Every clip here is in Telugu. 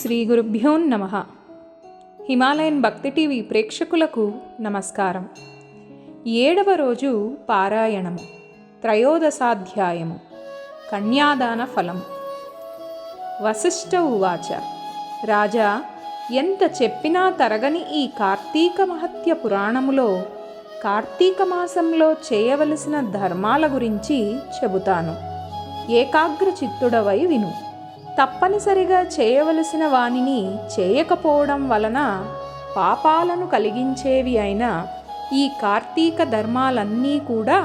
శ్రీ గురుభ్యో నమః. హిమాలయన్ భక్తి టీవీ ప్రేక్షకులకు నమస్కారం. 7వ రోజు పారాయణము, త్రయోదశాధ్యాయము, కన్యాదాన ఫలము. వశిష్ఠ ఉవాచ: రాజా, ఎంత చెప్పినా తరగని ఈ కార్తీక మహత్య పురాణములో కార్తీక మాసంలో చేయవలసిన ధర్మాల గురించి చెబుతాను. ఏకాగ్ర చిత్తుడవై విను. తప్పనిసరిగా చేయవలసిన వానిని చేయకపోవడం వలన పాపాలను కలిగించేవి అయిన ఈ కార్తీక ధర్మాలన్నీ కూడా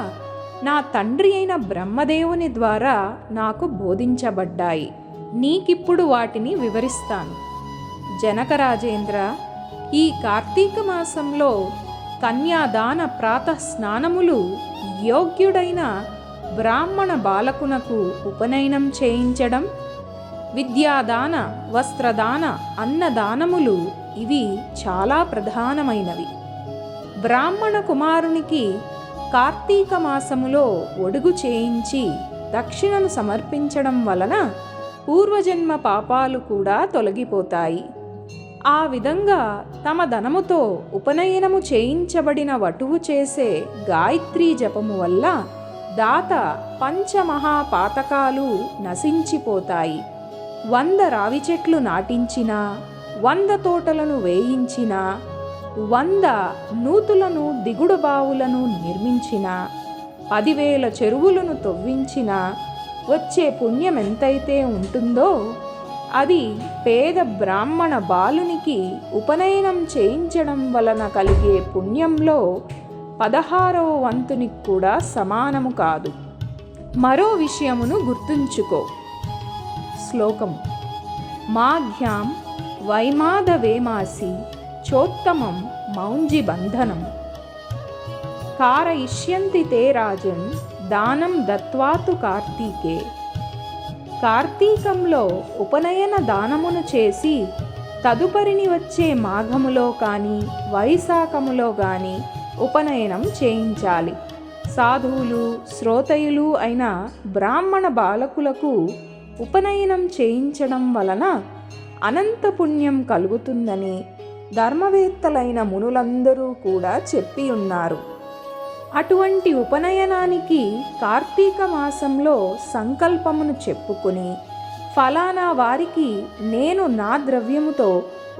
నా తండ్రి అయిన బ్రహ్మదేవుని ద్వారా నాకు బోధించబడ్డాయి. నీకిప్పుడు వాటిని వివరిస్తాను. జనకరాజేంద్ర, ఈ కార్తీక మాసంలో కన్యాదాన ప్రాతః స్నానములు యోగ్యుడైన బ్రాహ్మణ బాలకునకు ఉపనయనం చేయించడం, విద్యాదాన, వస్త్రదాన, అన్నదానములు ఇవి చాలా ప్రధానమైనవి. బ్రాహ్మణ కుమారునికి కార్తీక మాసములో ఒడుగు చేయించి దక్షిణను సమర్పించడం వలన పూర్వజన్మ పాపాలు కూడా తొలగిపోతాయి. ఆ విధంగా తమ ధనముతో ఉపనయనము చేయించబడిన వటువు చేసే గాయత్రీ జపము వల్ల దాత పంచమహాపాతకాలు నశించిపోతాయి. 100 రావి చెట్లు నాటించినా, 100 తోటలను వేయించినా, 100 నూతులను దిగుడు బావులను నిర్మించినా, 10,000 చెరువులను తవ్వించినా వచ్చే పుణ్యం ఎంతైతే ఉంటుందో అది పేద బ్రాహ్మణ బాలునికి ఉపనయనం చేయించడం వలన కలిగే పుణ్యంలో 16వ వంతునికి కూడా సమానము కాదు. మరో విషయమును గుర్తుంచుకో. శ్లోకం: మాఘ్యాం వైమాదవేమాసి చోత్తమం మౌంజి బంధనం కారయిష్యంతి తే రాజన్ దానం దత్వాతు కార్తీకే. కార్తీకంలో ఉపనయన దానమును చేసి తదుపరిని వచ్చే మాఘములో కానీ వైశాఖములో కానీ ఉపనయనం చేయించాలి. సాధువులు, శ్రోతయులు అయిన బ్రాహ్మణ బాలకులకు ఉపనయనం చేయించడం వలన అనంత పుణ్యం కలుగుతుందని ధర్మవేత్తలైన మునులందరూ కూడా చెప్పి ఉన్నారు. అటువంటి ఉపనయనానికి కార్తీక మాసంలో సంకల్పమును చెప్పుకుని ఫలానా వారికి నేను నా ద్రవ్యముతో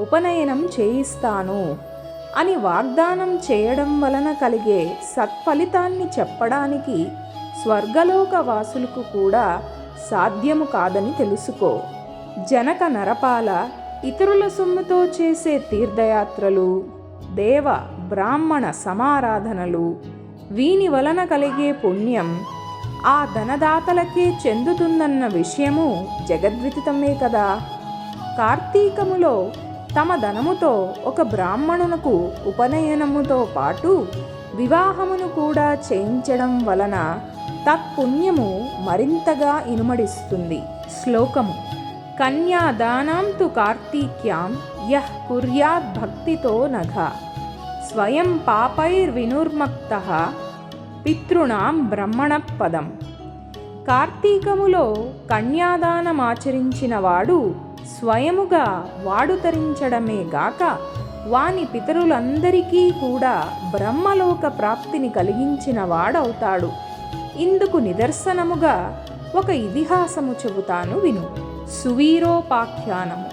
ఉపనయనం చేయిస్తాను అని వాగ్దానం చేయడం వలన కలిగే సత్ఫలితాన్ని చెప్పడానికి స్వర్గలోక వాసులకు కూడా సాధ్యము కాదని తెలుసుకో. జనక నరపాల, ఇతరుల సొమ్ముతో చేసే తీర్థయాత్రలు, దేవ బ్రాహ్మణ సమారాధనలు, వీని వలన కలిగే పుణ్యం ఆ ధనదాతలకే చెందుతుందన్న విషయము జగద్విదితమే కదా. కార్తీకములో తమ ధనముతో ఒక బ్రాహ్మణునకు ఉపనయనముతో పాటు వివాహమును కూడా చేయించడం వలన తత్పుణ్యము మరింతగా ఇనుమడిస్తుంది. శ్లోకము: కన్యాదానాం తు కార్తీక్యాం యః కుర్యాత్ భక్తితో నఘ స్వయం పాపైర్వినుర్ముక్తః పితృణాం బ్రహ్మణపదం. కార్తీకములో కన్యాదానమాచరించిన వాడు స్వయముగా వాడు తరించడమే గాక వాని పితరులందరికీ కూడా బ్రహ్మలోక ప్రాప్తిని కలిగించిన వాడవుతాడు. ఇందుకు నిదర్శనముగా ఒక ఇతిహాసము చెబుతాను విను. సువీరోపాఖ్యానము.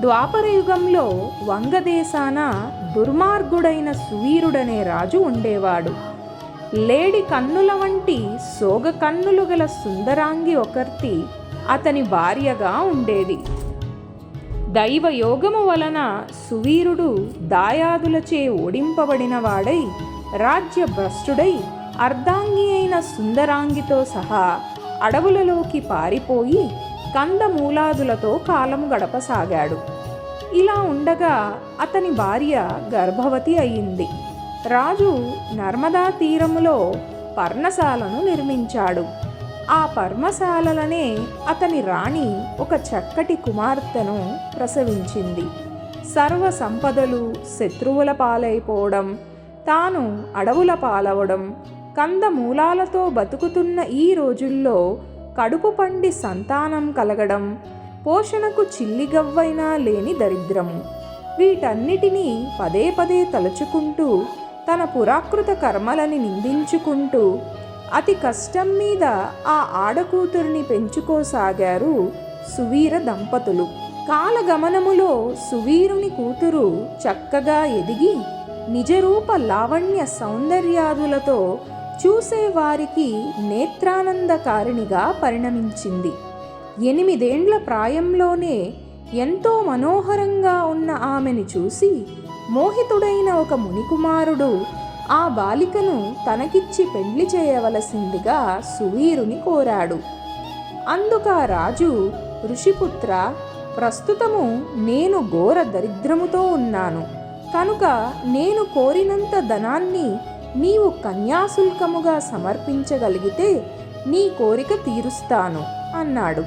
ద్వాపరయుగంలో వంగదేశాన దుర్మార్గుడైన సువీరుడనే రాజు ఉండేవాడు. లేడి కన్నుల వంటి సోగ కన్నులు గల సుందరాంగి ఒకర్తి అతని భార్యగా ఉండేది. దైవయోగము వలన సువీరుడు దాయాదులచే ఓడింపబడిన వాడై రాజ్యభ్రష్టుడై అర్ధాంగి అయిన సుందరాంగితో సహా అడవులలోకి పారిపోయి కందమూలాదులతో కాలము గడపసాగాడు. ఇలా ఉండగా అతని భార్య గర్భవతి అయింది. రాజు నర్మదా తీరములో పర్ణశాలను నిర్మించాడు. ఆ పర్ణశాలలనే అతని రాణి ఒక చక్కటి కుమార్తెను ప్రసవించింది. సర్వ సంపదలు శత్రువుల పాలైపోవడం, తాను అడవుల పాలవడం, కందమూలాలతో బతుకుతున్న ఈ రోజుల్లో కడుపు పండి సంతానం కలగడం, పోషణకు చిల్లిగవ్వైనా లేని దరిద్రము. వీటన్నిటినీ పదే పదే తలుచుకుంటూ తన పురాకృత కర్మలని నిందించుకుంటూ అతి కష్టం మీద ఆ ఆడకూతురిని పెంచుకోసాగారు సువీర దంపతులు. కాలగమనములో సువీరుని కూతురు చక్కగా ఎదిగి నిజరూప లావణ్య సౌందర్యాదులతో చూసేవారికి నేత్రానందకారిణిగా పరిణమించింది. 8 ఏండ్ల ప్రాయంలోనే ఎంతో మనోహరంగా ఉన్న ఆమెను చూసి మోహితుడైన ఒక మునికుమారుడు ఆ బాలికను తనకిచ్చి పెళ్లి చేయవలసిందిగా సువీరుని కోరాడు. అందుకా రాజు, ఋషిపుత్ర, ప్రస్తుతము నేను ఘోర దరిద్రముతో ఉన్నాను కనుక నేను కోరినంత ధనాన్ని నీవు కన్యాశుల్కముగా సమర్పించగలిగితే నీ కోరిక తీరుస్తాను అన్నాడు.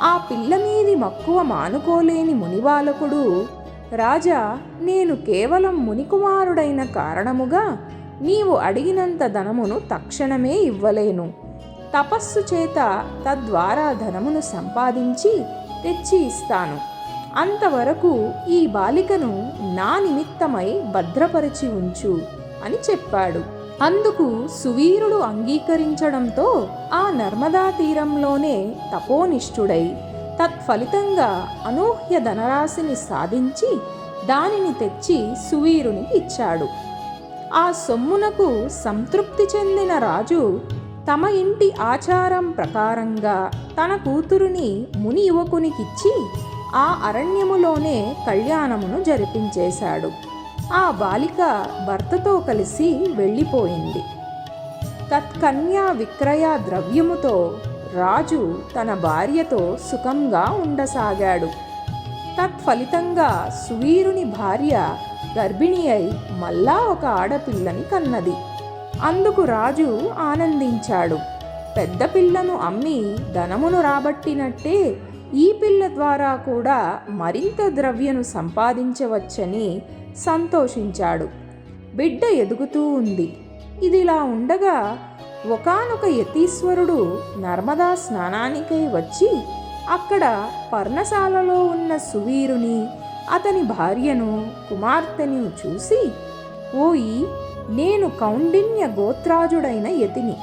ఆ పిల్ల మీది మక్కువ మానుకోలేని మునిబాలకుడు, రాజా, నేను కేవలం మునికుమారుడైన కారణముగా నీవు అడిగినంత ధనమును తక్షణమే ఇవ్వలేను. తపస్సు చేత తద్వారా ధనమును సంపాదించి తెచ్చి ఇస్తాను. అంతవరకు ఈ బాలికను నా నిమిత్తమై భద్రపరిచి ఉంచు అని చెప్పాడు. అందుకు సువీరుడు అంగీకరించడంతో ఆ నర్మదా తీరంలోనే తపోనిష్ఠుడై తత్ఫలితంగా అనూహ్య ధనరాశిని సాధించి దానిని తెచ్చి సువీరునికి ఇచ్చాడు. ఆ సొమ్మునకు సంతృప్తి చెందిన రాజు తమ ఇంటి ఆచారం ప్రకారంగా తన కూతురుని ముని యువకునికిచ్చి ఆ అరణ్యములోనే కళ్యాణమును జరిపించేశాడు. ఆ బాలిక భర్తతో కలిసి వెళ్ళిపోయింది. తత్కన్యా విక్రయ ద్రవ్యముతో రాజు తన భార్యతో సుఖంగా ఉండసాగాడు. తత్ఫలితంగా సువీరుని భార్య గర్భిణి అయి మళ్ళా ఒక ఆడపిల్లని కన్నది. అందుకు రాజు ఆనందించాడు. పెద్ద పిల్లను అమ్మి ధనమును రాబట్టినట్టే ఈ పిల్ల ద్వారా కూడా మరింత ద్రవ్యను సంపాదించవచ్చని సంతోషించాడు. బిడ్డ ఎదుగుతూ ఉంది. ఇదిలా ఉండగా ఒకానొక యతీశ్వరుడు నర్మదా స్నానానికై వచ్చి అక్కడ పర్ణశాలలో ఉన్న సువీరుని, అతని భార్యను, కుమార్తెను చూసి, ఓయి, నేను కౌండిన్య గోత్రాజుడైన యతిని.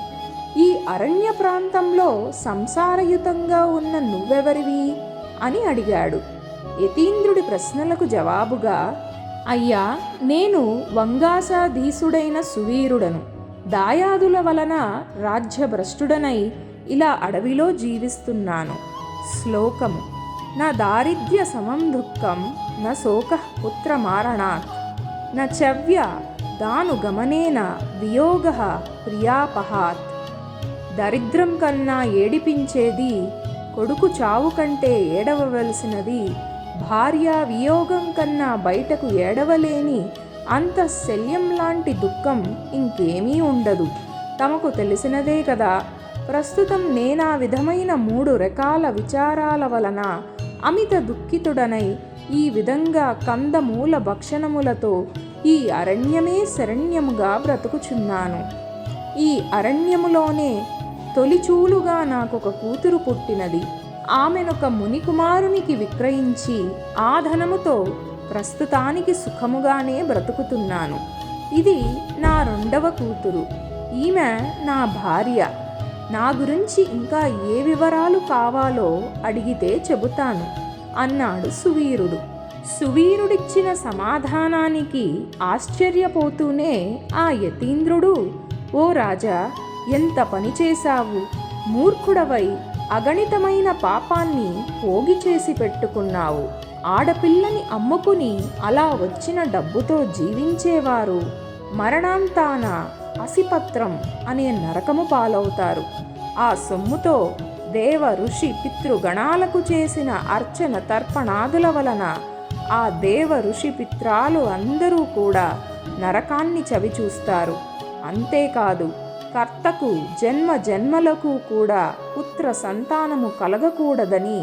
ఈ అరణ్య ప్రాంతంలో సంసారయుతంగా ఉన్న నువ్వెవరివి అని అడిగాడు. యతీంద్రుడి ప్రశ్నలకు జవాబుగా, అయ్యా, నేను వంగాసాధీసుడైన సువీరుడను. దాయాదుల వలన రాజ్యభ్రష్టుడనై ఇలా అడవిలో జీవిస్తున్నాను. శ్లోకము: నా దారిద్ర్య సమం దుఃఖం న శోకః పుత్రమారణాత్ న చవ్య దాను గమనేన వియోగః ప్రియాపహాత్. దరిద్రం కన్నా ఏడిపించేది, కొడుకు చావు కంటే ఏడవవలసినది, భార్య వియోగం కన్నా బయటకు ఏడవలేని అంత శల్యం లాంటి దుఃఖం ఇంకేమీ ఉండదు. తమకు తెలిసినదే కదా. ప్రస్తుతం నేనా విధమైన 3 రకాల విచారాల వలన అమిత దుఃఖితుడనై ఈ విధంగా కందమూల భక్షణములతో ఈ అరణ్యమే శరణ్యముగా బ్రతుకుచున్నాను. ఈ అరణ్యములోనే తొలిచూలుగా నాకొక కూతురు పుట్టినది. ఆమెనొక మునికుమారునికి విక్రయించి ఆ ధనముతో ప్రస్తుతానికి సుఖముగానే బ్రతుకుతున్నాను. ఇది నా 2వ కూతురు. ఈమె నా భార్య. నా గురించి ఇంకా ఏ వివరాలు కావాలో అడిగితే చెబుతాను అన్నాడు సువీరుడు. సువీరుడిచ్చిన సమాధానానికి ఆశ్చర్యపోతూనే ఆ యతీంద్రుడు, ఓ రాజా, ఎంత పని చేశావు! మూర్ఖుడవై అగణితమైన పాపాన్ని పోగి చేసి పెట్టుకున్నావు. ఆడపిల్లని అమ్ముకుని అలా వచ్చిన డబ్బుతో జీవించేవారు మరణాంతాన అసిపత్రం అనే నరకము పాలవుతారు. ఆ సొమ్ముతో దేవ ఋషి పితృగణాలకు చేసిన అర్చన తర్పణాదుల వలన ఆ దేవ ఋషి పిత్రాలు అందరూ కూడా నరకాన్ని చవిచూస్తారు. అంతేకాదు, కర్తకు జన్మ జన్మలకు కూడా పుత్ర సంతానము కలగకూడదని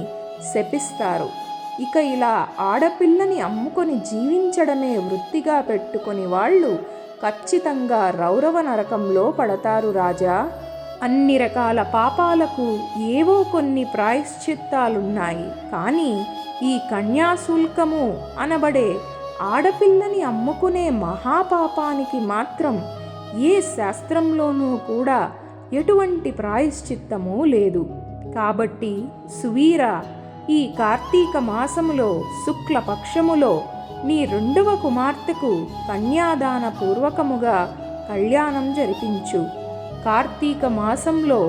శపిస్తారు. ఇక ఇలా ఆడపిల్లని అమ్ముకొని జీవించడమే వృత్తిగా పెట్టుకొని వాళ్ళు ఖచ్చితంగా రౌరవ నరకంలో పడతారు రాజా. అన్ని రకాల పాపాలకు ఏవో కొన్ని ప్రాయశ్చిత్తాలున్నాయి. కానీ ఈ కన్యాశుల్కము అనబడే ఆడపిల్లని అమ్ముకునే మహాపాపానికి మాత్రం ఏ శాస్త్రంలోనూ కూడా ఎటువంటి ప్రాయశ్చిత్తమూ లేదు. కాబట్టి సువీర, ఈ కార్తీక మాసములో శుక్లపక్షములో నీ రెండవ కుమార్తెకు కన్యాదాన పూర్వకముగా కళ్యాణం జరిపించు. కార్తీక మాసంలో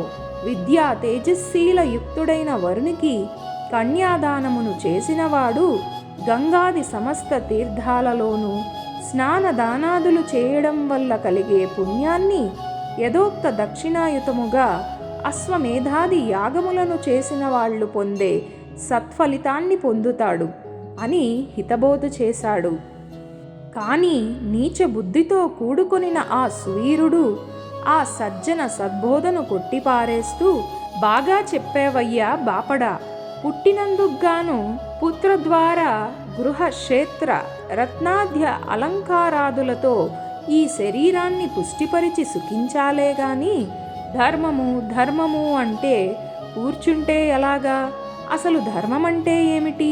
విద్యా తేజస్శీల యుక్తుడైన వరునికి కన్యాదానమును చేసినవాడు గంగాది సమస్త తీర్థాలలోనూ స్నానదానాదులు చేయడం వల్ల కలిగే పుణ్యాన్ని యథోక్త దక్షిణాయుతముగా అశ్వమేధాది యాగములను చేసిన వాళ్ళు పొందే సత్ఫలితాన్ని పొందుతాడు అని హితబోధ చేశాడు. కానీ నీచ బుద్ధితో కూడుకొనిన ఆ సువీరుడు ఆ సజ్జన సద్బోధను కొట్టిపారేస్తూ, బాగా చెప్పేవయ్యా బాపడా, పుట్టినందుకుగాను పుత్రద్వార గృహ క్షేత్ర రత్నాద్య అలంకారాదులతో ఈ శరీరాన్ని పుష్టిపరిచి సుఖించాలే గాని ధర్మము ధర్మము అంటే కూర్చుంటే ఎలాగా? అసలు ధర్మమంటే ఏమిటి?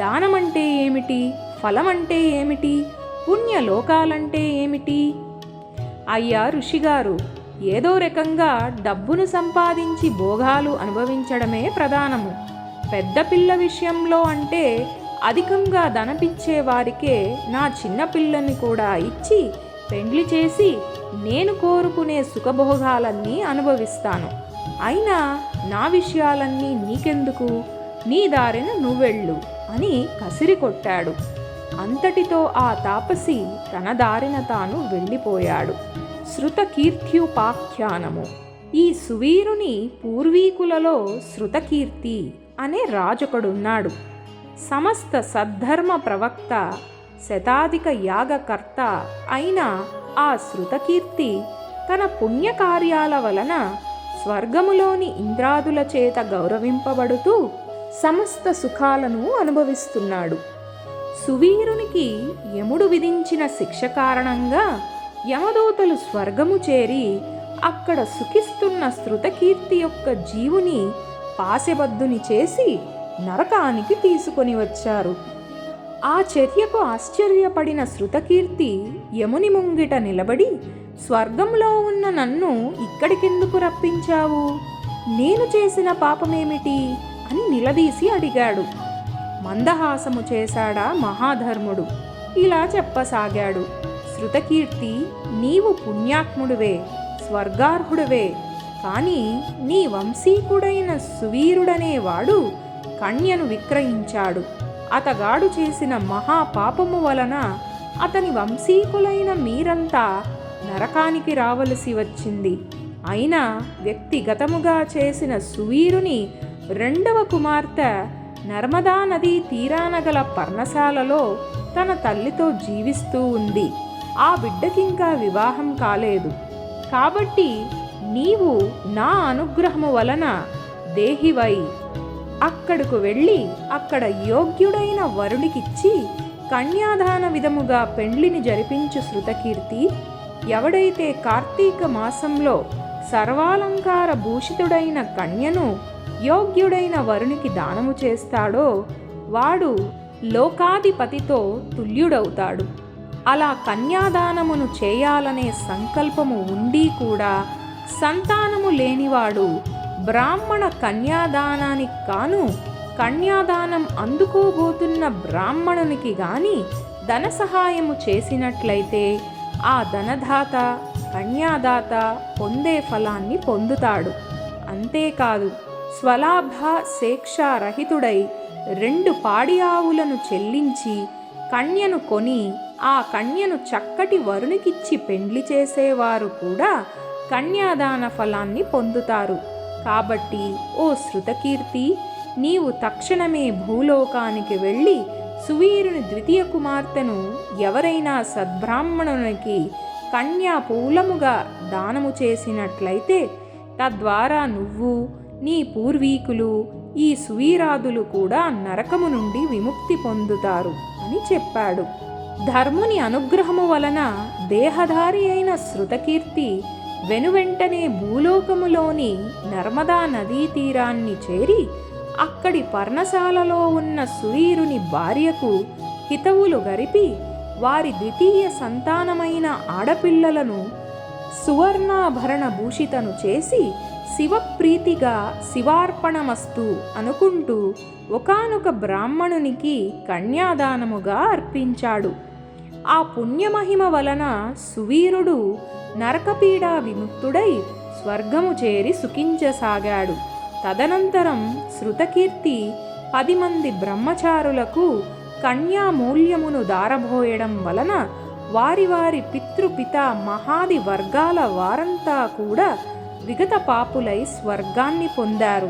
దానమంటే ఏమిటి? ఫలమంటే ఏమిటి? పుణ్యలోకాలంటే ఏమిటి? అయ్యా ఋషిగారు, ఏదో రకంగా డబ్బును సంపాదించి భోగాలు అనుభవించడమే ప్రధానము. పెద్ద పిల్ల విషయంలో అంటే అధికంగా ధనపిచ్చే వారికే నా చిన్నపిల్లని కూడా ఇచ్చి పెండ్లి చేసి నేను కోరుకునే సుఖభోగాలన్నీ అనుభవిస్తాను. అయినా నా విషయాలన్నీ నీకెందుకు? నీ దారిన నువ్వెళ్ళు అని కసిరి కొట్టాడు. అంతటితో ఆ తాపసి తన దారిన తాను వెళ్ళిపోయాడు. శృతకీర్త్యుపాఖ్యానము. ఈ సువీరుని పూర్వీకులలో శృతకీర్తి అనే రాజొకడున్నాడు. సమస్త సద్ధర్మ ప్రవక్త, శతాధిక యాగకర్త అయిన ఆ శృతకీర్తి తన పుణ్యకార్యాల వలన స్వర్గములోని ఇంద్రాదుల చేత గౌరవింపబడుతూ సమస్త సుఖాలను అనుభవిస్తున్నాడు. సువీరునికి యముడు విధించిన శిక్ష కారణంగా యమదూతలు స్వర్గము చేరి అక్కడ సుఖిస్తున్న శృతకీర్తి యొక్క జీవుని పాశబద్ధుని చేసి నరకానికి తీసుకొని వచ్చారు. ఆ చర్యకు ఆశ్చర్యపడిన శృతకీర్తి యముని ముంగిట నిలబడి, స్వర్గంలో ఉన్న నన్ను ఇక్కడికెందుకు రప్పించావు? నేను చేసిన పాపమేమిటి అని నిలదీసి అడిగాడు. మందహాసము చేశాడా మహాధర్ముడు. ఇలా చెప్పసాగాడు. శృతకీర్తి, నీవు పుణ్యాత్ముడివే, స్వర్గార్హుడివే. కానీ నీ వంశీకుడైన సువీరుడనేవాడు కన్యను విక్రయించాడు. అతగాడు చేసిన మహాపాపము వలన అతని వంశీకులైన మీరంతా నరకానికి రావలసి వచ్చింది. అయినా వ్యక్తిగతముగా చేసిన సువీరుని రెండవ కుమార్తె నర్మదా నదీ తీరాన గల పర్ణశాలలో తన తల్లితో జీవిస్తూ ఉంది. ఆ బిడ్డకింకా వివాహం కాలేదు. కాబట్టి నీవు నా అనుగ్రహము వలన దేహివై అక్కడకు వెళ్ళి అక్కడ యోగ్యుడైన వరుడికిచ్చి కన్యాదాన విధముగా పెండ్లిని జరిపించు. శృతకీర్తి, ఎవడైతే కార్తీక మాసంలో సర్వాలంకార భూషితుడైన కన్యను యోగ్యుడైన వరునికి దానము చేస్తాడో వాడు లోకాధిపతితో తుల్యుడవుతాడు. అలా కన్యాదానమును చేయాలనే సంకల్పము ఉండి కూడా సంతానము లేనివాడు బ్రాహ్మణ కన్యాదానానికి కాను కన్యాదానం అందుకోబోతున్న బ్రాహ్మణునికి గాని ధన సహాయము చేసినట్లయితే ఆ ధనదాత కన్యాదాత పొందే ఫలాన్ని పొందుతాడు. అంతేకాదు, స్వలాభ శేక్షారహితుడై 2 పాడి ఆవులను చెల్లించి కన్యను కొని ఆ కన్యను చక్కటి వరునికిచ్చి పెండ్లి చేసేవారు కూడా కన్యాదాన ఫలాన్ని పొందుతారు. కాబట్టి ఓ శృతకీర్తి, నీవు తక్షణమే భూలోకానికి వెళ్ళి సువీరుని ద్వితీయ కుమార్తెను ఎవరైనా సద్బ్రాహ్మణునికి కన్యాపూలముగా దానము చేసినట్లయితే తద్వారా నువ్వు, నీ పూర్వీకులు, ఈ సువీరాదులు కూడా నరకము నుండి విముక్తి పొందుతారు అని చెప్పాడు. ధర్ముని అనుగ్రహము వలన దేహధారి అయిన శృతకీర్తి వెనువెంటనే భూలోకములోని నర్మదా నదీ తీరాన్ని చేరి అక్కడి పర్ణశాలలో ఉన్న సువీరుని భార్యకు హితవులు గరిపి వారి ద్వితీయ సంతానమైన ఆడపిల్లలను సువర్ణాభరణ భూషితను చేసి శివప్రీతిగా శివార్పణమస్తు అనుకుంటూ ఒకానొక బ్రాహ్మణునికి కన్యాదానముగా అర్పించాడు. ఆ పుణ్యమహిమ వలన సువీరుడు నరకపీడా విముక్తుడై స్వర్గము చేరి సుఖించసాగాడు. తదనంతరం శృతకీర్తి 10 మంది బ్రహ్మచారులకు కన్యామూల్యమును దారబోయడం వలన వారి వారి పితృపిత మహాది వర్గాల వారంతా కూడా విగత పాపులై స్వర్గాన్ని పొందారు.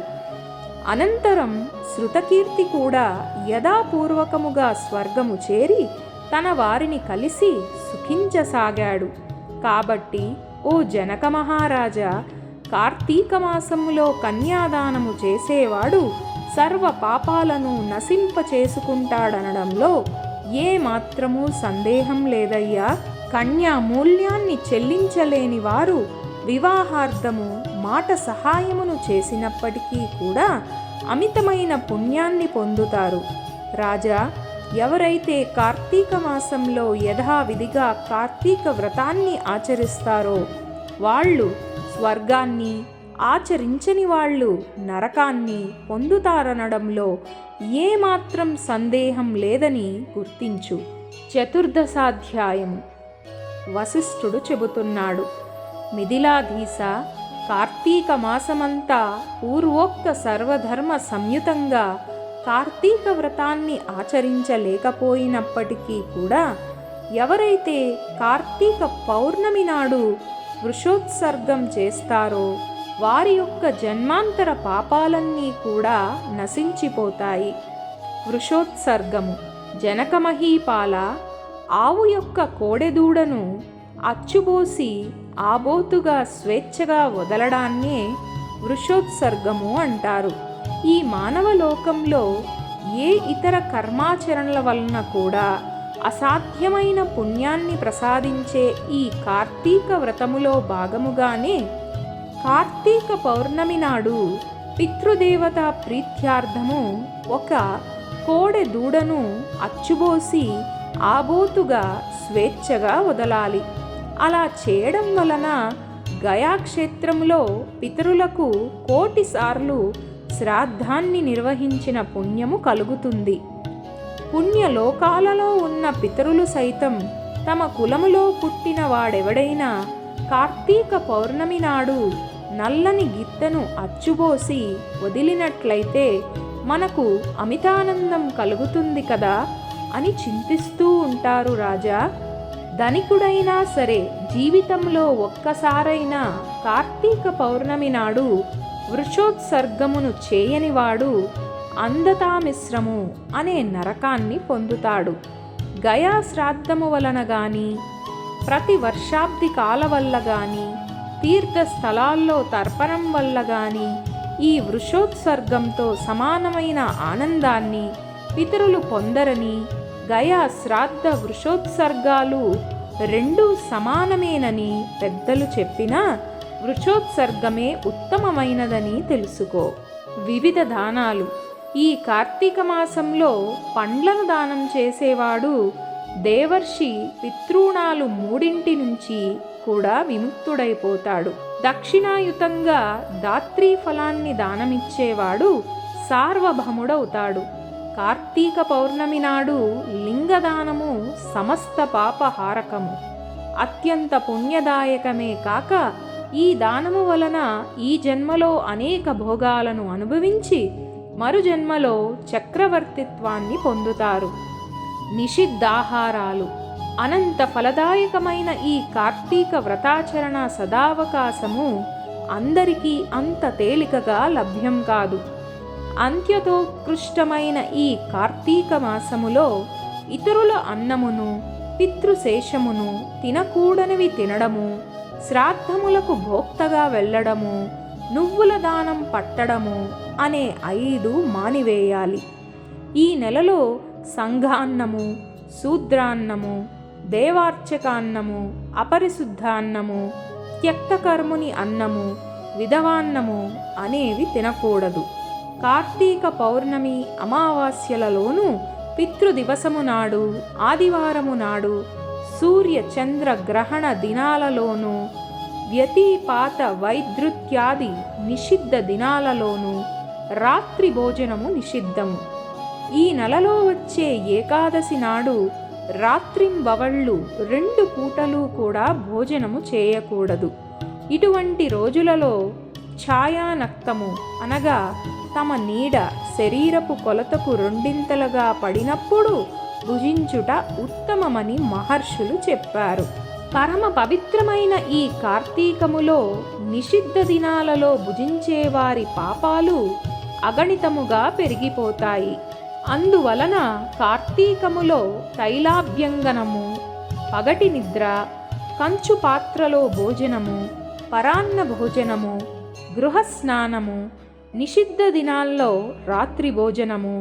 అనంతరం శృతకీర్తి కూడా యథాపూర్వకముగా స్వర్గము చేరి తన వారిని కలిసి సుఖించసాగాడు. కాబట్టి ఓ జనక మహారాజా, కార్తీక మాసములో కన్యాదానము చేసేవాడు సర్వ పాపాలను నశింపచేసుకుంటాడనడంలో ఏ మాత్రమూ సందేహం లేదయ్యా. కన్యామూల్యాన్ని చెల్లించలేని వారు వివాహార్థము మాట సహాయమును చేసినప్పటికీ కూడా అమితమైన పుణ్యాన్ని పొందుతారు. రాజా, ఎవరైతే కార్తీక మాసంలో యథావిధిగా కార్తీక వ్రతాన్ని ఆచరిస్తారో వాళ్ళు స్వర్గాన్ని, ఆచరించని వాళ్ళు నరకాన్ని పొందుతారనడంలో ఏమాత్రం సందేహం లేదని గుర్తించు. చతుర్దశాధ్యాయము. వశిష్ఠుడు చెబుతున్నాడు, మిథిలాధీశ, కార్తీక మాసమంతా పూర్వోక్త సర్వధర్మ సంయుతంగా కార్తీక వ్రతాన్ని ఆచరించలేకపోయినప్పటికీ కూడా ఎవరైతే కార్తీక పౌర్ణమి నాడు వృషోత్సర్గం చేస్తారో వారి యొక్క జన్మాంతర పాపాలన్నీ కూడా నశించిపోతాయి. వృషోత్సర్గము. జనక మహీపాల, ఆవు యొక్క కోడెదూడను అచ్చుబోసి ఆబోతుగా స్వేచ్ఛగా వదలడాన్నే వృషోత్సర్గము అంటారు. ఈ మానవ లోకంలో ఏ ఇతర కర్మాచరణల వలన కూడా అసాధ్యమైన పుణ్యాన్ని ప్రసాదించే ఈ కార్తీక వ్రతములో భాగముగానే కార్తీక పౌర్ణమి నాడు పితృదేవత ప్రీత్యార్థము ఒక కోడె దూడను అచ్చుబోసి ఆబోతుగా స్వేచ్ఛగా వదలాలి. అలా చేయడం వలన గయాక్షేత్రంలో పితరులకు 1,000,000 సార్లు శ్రాద్ధాన్ని నిర్వహించిన పుణ్యము కలుగుతుంది. పుణ్యలోకాలలో ఉన్న పితరులు సైతం తమ కులములో పుట్టిన వాడెవడైనా కార్తీక పౌర్ణమి నాడు నల్లని గిత్తను అచ్చుబోసి వదిలినట్లయితే మనకు అమితానందం కలుగుతుంది కదా అని చింతిస్తూ ఉంటారు. రాజా, ధనికుడైనా సరే జీవితంలో ఒక్కసారైనా కార్తీక పౌర్ణమి నాడు వృషోత్సర్గమును చేయనివాడు అందతామిశ్రము అనే నరకాన్ని పొందుతాడు. గయా శ్రాద్ధము వలన గాని, ప్రతి వర్షాబ్ది కాల వల్ల గాని, తీర్థస్థలాల్లో తర్పణం వల్ల గాని ఈ వృషోత్సర్గంతో సమానమైన ఆనందాన్ని పితరులు పొందరని, గయా శ్రాద్ధ వృషోత్సర్గాలు రెండూ సమానమేనని పెద్దలు చెప్పినా వృషోత్సర్గమే ఉత్తమమైనదని తెలుసుకో. వివిధ దానాలు. ఈ కార్తీక మాసంలో పండ్లను దానం చేసేవాడు దేవర్షి పితృణాలు 3 నుంచి కూడా విముక్తుడైపోతాడు. దక్షిణాయుతంగా దాత్రీ ఫలాన్ని దానమిచ్చేవాడు సార్వభౌముడవుతాడు. కార్తీక పౌర్ణమి నాడు లింగదానము సమస్త పాపహారకము, అత్యంత పుణ్యదాయకమే కాక ఈ దానము వలన ఈ జన్మలో అనేక భోగాలను అనుభవించి మరు జన్మలో చక్రవర్తిత్వాన్ని పొందుతారు. నిషిద్ధాహారాలు. అనంత ఫలదాయకమైన ఈ కార్తీక వ్రతాచరణ సదావకాశము అందరికీ అంత తేలికగా లభ్యం కాదు. అంత్యతోత్కృష్టమైన ఈ కార్తీక మాసములో ఇతరుల అన్నమును, పితృశేషమును తినకూడనివి తినడము, శ్రాద్ధములకు భోక్తగా వెళ్ళడము, నువ్వుల దానం పట్టడము అనే 5 మానివేయాలి. ఈ నెలలో సంఘాన్నము, శూద్రాన్నము, దేవార్చకాన్నము, అపరిశుద్ధాన్నము, త్యక్తకర్ముని అన్నము, విధవాన్నము అనేవి తినకూడదు. కార్తీక పౌర్ణమి అమావాస్యలలోనూ, పితృదివసము నాడు, ఆదివారము నాడు, సూర్య చంద్ర గ్రహణ దినాలలోనూ, వ్యతిపాత వైద్యుత్యాది నిషిద్ధ దినాలలోనూ రాత్రి భోజనము నిషిద్ధము. ఈ నెలలో వచ్చే ఏకాదశి నాడు రాత్రింబవళ్ళు 2 పూటలు కూడా భోజనము చేయకూడదు. ఇటువంటి రోజులలో ఛాయానక్తము అనగా తమ నీడ శరీరపు కొలతకు 2 పడినప్పుడు భుజించుట ఉత్తమమని మహర్షులు చెప్పారు. పరమ పవిత్రమైన ఈ కార్తీకములో నిషిద్ధ దినాలలో భుజించేవారి పాపాలు అగణితముగా పెరిగిపోతాయి. అందువలన కార్తీకములో తైలాభ్యంగనము, పగటి నిద్ర, కంచు పాత్రలో భోజనము, పరాన్న భోజనము, గృహస్నానము, నిషిద్ధ దినాల్లో రాత్రి భోజనము,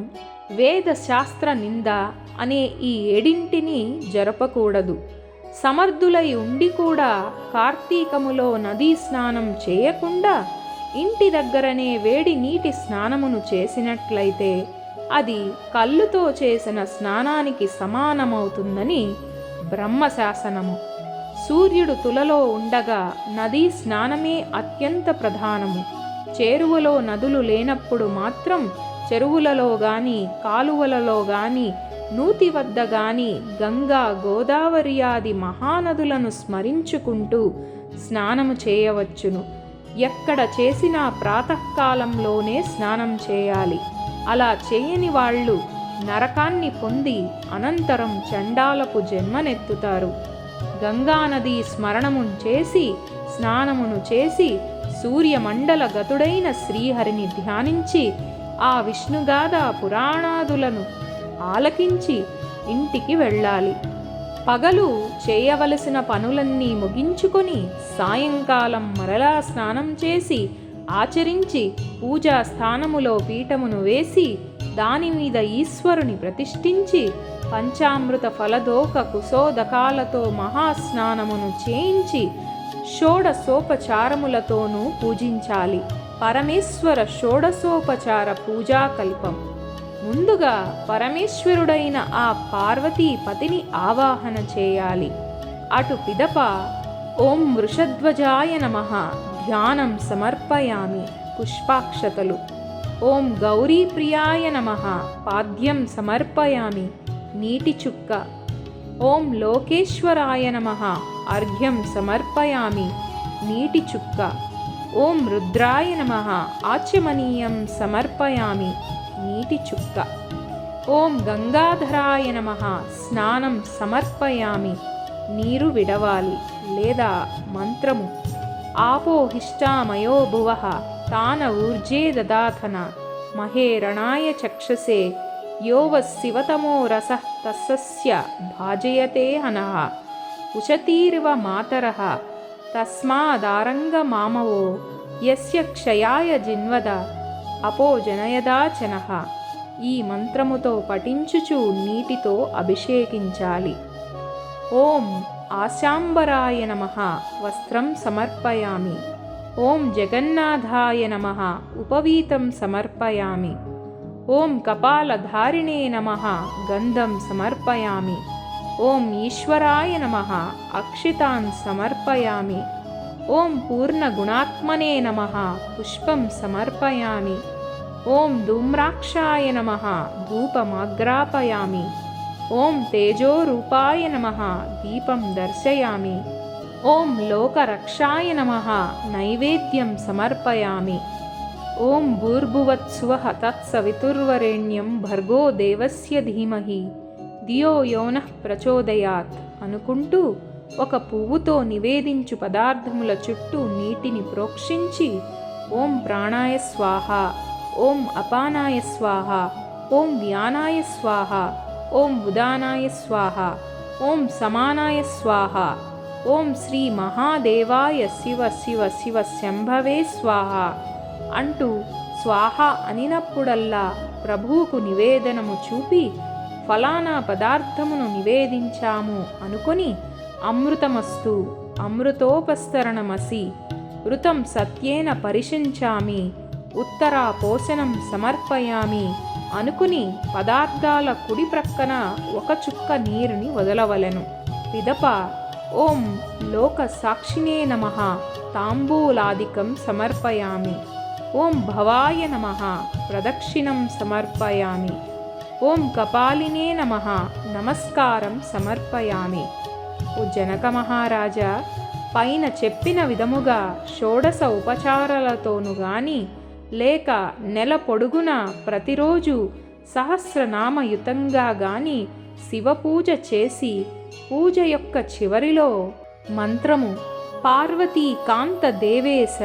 వేద శాస్త్ర నింద అనే ఈ 7 జరపకూడదు. సమర్థులై ఉండి కూడా కార్తీకములో నదీ స్నానం చేయకుండా ఇంటి దగ్గరనే వేడి నీటి స్నానమును చేసినట్లయితే అది కళ్ళుతో చేసిన స్నానానికి సమానమవుతుందని బ్రహ్మశాసనము. సూర్యుడు తులలో ఉండగా నదీ స్నానమే అత్యంత ప్రధానము. చేరువలో నదులు లేనప్పుడు మాత్రం చెరువులలో గాని, కాలువలలో గాని, నూతి వద్ద గాని గంగా, గోదావరి ఆది మహానదులను స్మరించుకుంటూ స్నానము చేయవచ్చును. ఎక్కడ చేసినా ప్రాతకాలంలోనే స్నానం చేయాలి. అలా చేయని వాళ్ళు నరకాన్ని పొంది అనంతరం చండాలపు జన్మనెత్తుతారు. గంగానది స్మరణమును చేసి, స్నానమును చేసి, సూర్యమండల గతుడైన శ్రీహరిని ధ్యానించి, ఆ విష్ణుగాథ పురాణాదులను ఆలకించి ఇంటికి వెళ్ళాలి. పగలు చేయవలసిన పనులన్నీ ముగించుకొని సాయంకాలం మరలా స్నానం చేసి, ఆచరించి, పూజా స్థానములో పీఠమును వేసి, దాని మీద ఈశ్వరుని ప్రతిష్ఠించి, పంచామృత ఫలదోక కుశోదకాలతో మహాస్నానమును చేయించి, షోడశోపచారములతోనూ పూజించాలి. పరమేశ్వర షోడశోపచార పూజాకల్పం. ముందుగా పరమేశ్వరుడైన ఆ పార్వతీపతిని ఆవాహన చేయాలి. అటు పిదప ఓం వృషధ్వజాయ నమః ధ్యానం సమర్పయామి పుష్పాక్షతలు, ఓం గౌరీప్రియాయ నమః పాద్యం సమర్పయామి నీటి చుక్క, ఓం లోకేశ్వరాయ నమః అర్ఘ్యం సమర్పయామి నీటి చుక్క, ఓం రుద్రాయ నమః ఆచమనీయం సమర్పయామి నీటి చుక్క, ఓం గంగాధరాయ నమః స్నానం సమర్పయామి నీరు విడవాలి. లేదా మంత్రము ఆపోహిష్టామయో భువః తాన ఊర్జే దదాథన మహేరణాయ చక్షసే యోవ శివతమో రసః తస్య భాజయతే హనః ఉచతీర్వ మాతరః తస్మాదారంగ మామవో యస్య క్షయాయ జిన్వద అపోజనయదాచనః. ఈ మంత్రముతో పఠించుచు నీటితో అభిషేకించాలి. ఓం ఆశాంబరాయ నమః వస్త్రం సమర్పయామి, ఓం జగన్నాథాయ నమః ఉపవీతం సమర్పయామి, ఓం కపాలధారిణే నమః గంధం సమర్పయామి, ఓం ఈశ్వరాయ నమః అక్షితాన్ సమర్పయామి, ఓం పూర్ణగుణాత్మనే నమః పుష్పం సమర్పయామి, ఓం ధూమ్రాక్షాయ నమః ధూపమాగ్రాపయామి, ఓం తేజోరూపాయ నమః దీపం దర్శయామి, ఓం లోకరక్షాయ నమః నైవేద్యం సమర్పయామి, ఓం భూర్భువత్స్వః తత్సవితుర్వరేణ్యం భర్గో దేవస్య ధీమహి ధియో యోనః ప్రచోదయాత్ అనుకుంటూ ఒక పువ్వుతో నివేదించు పదార్థముల చుట్టూ నీటిని ప్రోక్షించి ఓం ప్రాణాయ స్వాహ, ఓం అపానాయ స్వాహ, ఓం వ్యానాయ స్వాహ, ఓం ఉదానాయ స్వాహ, ఓం సమానాయ స్వాహ, ఓం శ్రీ మహాదేవాయ శివ శివ శివ శంభవే స్వాహ అంటూ స్వాహ అనినప్పుడల్లా ప్రభువుకు నివేదనము చూపి ఫలానా పదార్థమును నివేదించాము అనుకొని అమృతమస్తు అమృతోపస్తరణమసి ఋతం సత్యేన పరిశించామి ఉత్తరాపోషణం సమర్పయామి అనుకుని పదార్థాల కుడి ప్రక్కన ఒక చుక్క నీరుని వదలవలెను. పిదప ఓం లోక సాక్షినే నమః తాంబూలాదికం సమర్పయామి, ఓం భవాయ నమః ప్రదక్షిణం సమర్పయామి, ఓం కపాలినే నమః నమస్కారం సమర్పయామి. ఓ జనక మహారాజా, పైన చెప్పిన విధముగా షోడశ ఉపచారాలతోను గాని లేక నెల పొడుగున ప్రతిరోజు సహస్రనామయుతంగా గాని శివపూజ చేసి పూజ యొక్క చివరిలో మంత్రము పార్వతీ కాంత దేవేశ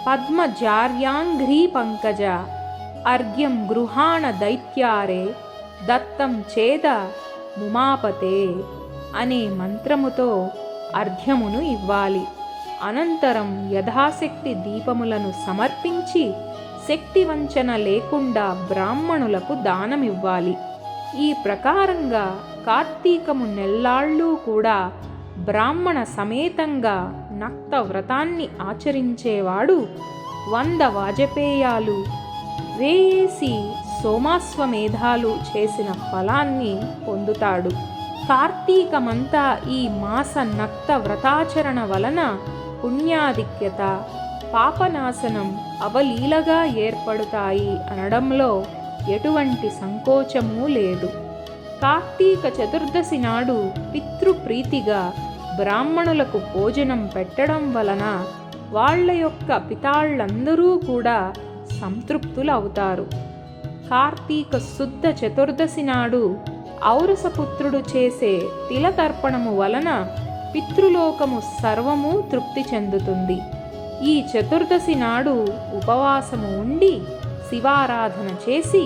పద్మజార్యాంఘ్రీ పంకజ అర్ఘ్యం గృహాణ దైత్యారే దత్తం చేద ముమాపతే అనే మంత్రముతో అర్ఘ్యమును ఇవ్వాలి. అనంతరం యథాశక్తి దీపములను సమర్పించి శక్తి వంచన లేకుండా బ్రాహ్మణులకు దానమివ్వాలి. ఈ ప్రకారంగా కార్తీకము నెల్లాళ్ళు కూడా బ్రాహ్మణ సమేతంగా నక్త వ్రతాన్ని ఆచరించేవాడు 100 వాజపేయాలు వేసి సోమాశ్వమేధాలు చేసిన ఫలాన్ని పొందుతాడు. కార్తీకమంతా ఈ మాస నక్త వ్రతాచరణ వలన పుణ్యాధిక్యత, పాపనాశనం అవలీలగా ఏర్పడుతాయి అనడంలో ఎటువంటి సంకోచమూ లేదు. కార్తీక చతుర్దశి నాడు పితృప్రీతిగా బ్రాహ్మణులకు భోజనం పెట్టడం వలన వాళ్ళ యొక్క పితాళ్ళందరూ కూడా సంతృప్తులవుతారు. కార్తీక శుద్ధ చతుర్దశి నాడు ఔరసపుత్రుడు చేసే తిలతర్పణము వలన పితృలోకము సర్వము తృప్తి చెందుతుంది. ఈ చతుర్దశి నాడు ఉపవాసము ఉండి శివారాధన చేసి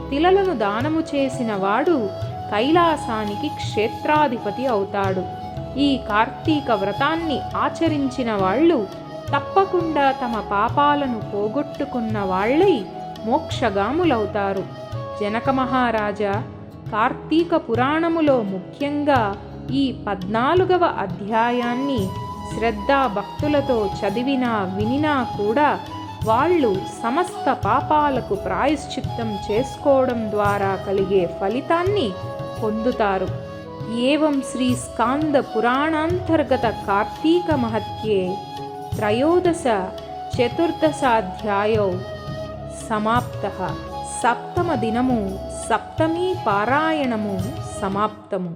తిలలను దానము చేసిన వాడు కైలాసానికి క్షేత్రాధిపతి అవుతాడు. ఈ కార్తీక వ్రతాన్ని ఆచరించిన వాళ్ళు తప్పకుండా తమ పాపాలను పోగొట్టుకున్న వాళ్ళై మోక్షగాములవుతారు. జనక మహారాజా, కార్తీక పురాణములో ముఖ్యంగా ఈ 14వ అధ్యాయాన్ని శ్రద్ధాభక్తులతో చదివినా వినినా కూడా వాళ్ళు సమస్త పాపాలకు ప్రాయశ్చిత్తం చేసుకోవడం ద్వారా కలిగే ఫలితాన్ని పొందుతారు. ఏవం శ్రీ స్కాంద పురాణాంతర్గత కార్తీక మహత్యే త్రయోదశ చతుర్దశాధ్యాయౌ సమాప్తః. 7వ దినము సప్తమీ పారాయణము సమాప్తము.